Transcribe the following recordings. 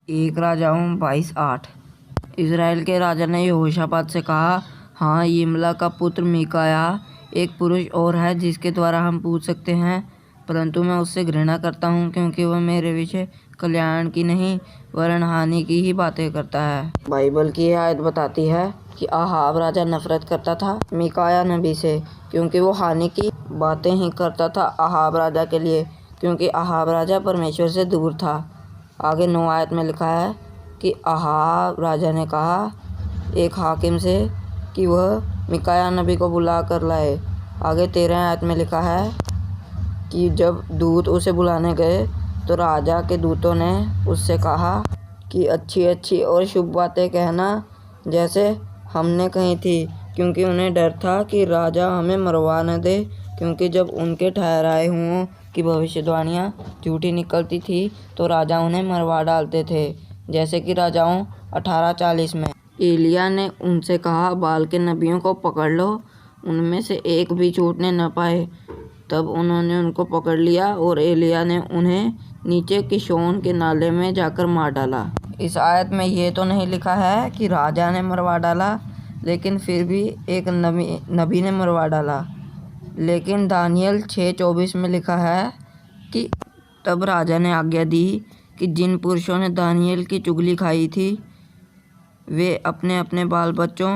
एक राजाओं 22:8। इज़राइल के राजा ने यहोशापात से कहा, हाँ, यिम्ला का पुत्र मीकायाह एक पुरुष और है जिसके द्वारा हम पूछ सकते हैं, परंतु मैं उससे घृणा करता हूँ क्योंकि वह मेरे विषय कल्याण की नहीं वरन हानि की ही बातें करता है। बाइबल की यह आयत बताती है कि अहाब राजा नफरत करता था मीकायाह नबी से क्योंकि वो हानि की बातें ही करता था अहाब राजा के लिए, क्योंकि अहाब राजा परमेश्वर से दूर था। आगे 9 आयत में लिखा है कि अहाब राजा ने कहा एक हाकिम से कि वह मीकायाह नबी को बुला कर लाए। आगे 13 आयत में लिखा है कि जब दूत उसे बुलाने गए तो राजा के दूतों ने उससे कहा कि अच्छी अच्छी और शुभ बातें कहना जैसे हमने कही थी, क्योंकि उन्हें डर था कि राजा हमें मरवा न दे, क्योंकि जब उनके ठहराए हुओं की भविष्यवाणियाँ झूठी निकलती थी तो राजा उन्हें मरवा डालते थे, जैसे कि राजाओं 18:40 में। एलिय्याह ने उनसे कहा, बाल के नबियों को पकड़ लो, उनमें से एक भी छूटने न पाए। तब उन्होंने उनको पकड़ लिया और एलिय्याह ने उन्हें नीचे किशोन के नाले में जाकर मार डाला। इस आयत में ये तो नहीं लिखा है कि राजा ने मरवा डाला, लेकिन फिर भी एक नबी ने मरवा डाला। लेकिन दानियल 6:24 में लिखा है कि तब राजा ने आज्ञा दी कि जिन पुरुषों ने दानियल की चुगली खाई थी वे अपने अपने बाल बच्चों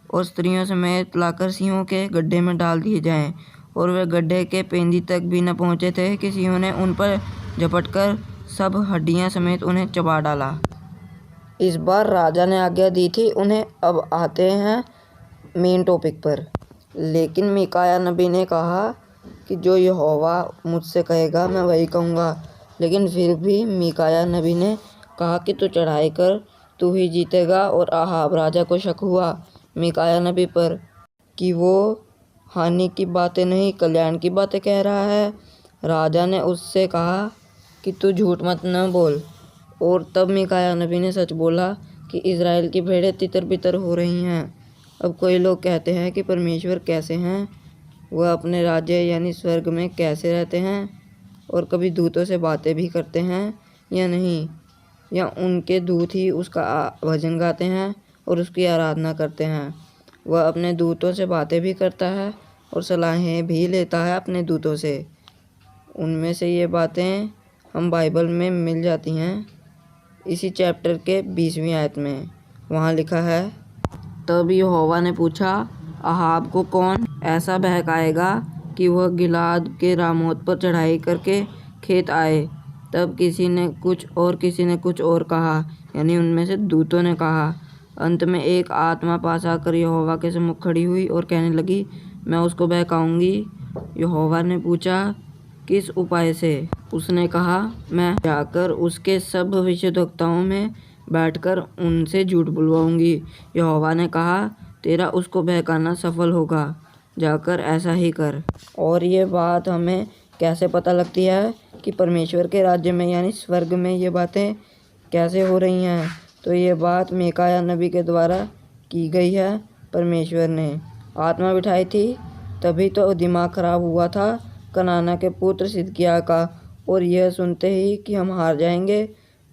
और स्त्रियों समेत लाकर सिंहों के गड्ढे में डाल दिए जाएं। और वे गड्ढे के पेंदी तक भी न पहुँचे थे कि सिंहों ने उन पर झपटकर सब हड्डियाँ समेत उन्हें चबा डाला। इस बार राजा ने आज्ञा दी थी उन्हें। अब आते हैं मेन टॉपिक पर। लेकिन मीकायाह नबी ने कहा कि जो यहोवा मुझसे कहेगा मैं वही कहूँगा। लेकिन फिर भी मीकायाह नबी ने कहा कि तू चढ़ाई कर, तू ही जीतेगा। और अहाब राजा को शक हुआ मीकायाह नबी पर कि वो हानि की बातें नहीं कल्याण की बातें कह रहा है। राजा ने उससे कहा कि तू झूठ मत न बोल। और तब मीकायाह नबी ने सच बोला कि इज़राइल की भेड़ें तितर बितर हो रही हैं। अब कोई लोग कहते हैं कि परमेश्वर कैसे हैं, वह अपने राज्य यानी स्वर्ग में कैसे रहते हैं, और कभी दूतों से बातें भी करते हैं या नहीं, या उनके दूत ही उसका भजन गाते हैं और उसकी आराधना करते हैं। वह अपने दूतों से बातें भी करता है और सलाहें भी लेता है अपने दूतों से। उनमें से ये बातें हम बाइबल में मिल जाती हैं इसी चैप्टर के 20वीं आयत में। वहाँ लिखा है, तब यहोवा ने पूछा, अहाब को कौन ऐसा बहकाएगा कि वह गिलाद के रामोत पर चढ़ाई करके खेत आए। तब किसी ने कुछ और किसी ने कुछ और कहा, यानी उनमें से दूतों ने कहा। अंत में एक आत्मा पास आकर यहोवा के सम्मुख खड़ी हुई और कहने लगी, मैं उसको बहकाऊंगी। यहोवा ने पूछा, किस उपाय से? उसने कहा, मैं जाकर उसके सब भविष्यद्वक्ताओं में बैठकर उनसे झूठ बुलवाऊंगी। यहोवा ने कहा, तेरा उसको बहकाना सफल होगा, जाकर ऐसा ही कर। और ये बात हमें कैसे पता लगती है कि परमेश्वर के राज्य में यानी स्वर्ग में ये बातें कैसे हो रही हैं? तो ये बात मीकायाह नबी के द्वारा की गई है। परमेश्वर ने आत्मा बिठाई थी, तभी तो दिमाग खराब हुआ था कनाना के पुत्र सिदकिय्याह का। और यह सुनते ही कि हम हार जाएंगे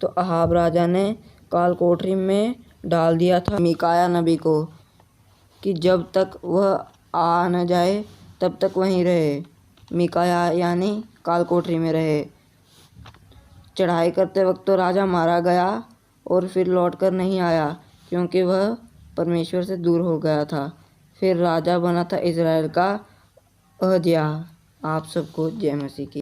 तो अहाब राजा ने काल कोठरी में डाल दिया था मीकायाह नबी को कि जब तक वह आ न जाए तब तक वहीं रहे। मीकायाह यानी काल कोठरी में रहे। चढ़ाई करते वक्त तो राजा मारा गया और फिर लौटकर नहीं आया क्योंकि वह परमेश्वर से दूर हो गया था। फिर राजा बना था इज़राइल का अहज्याह। आप सबको जय मसीह की।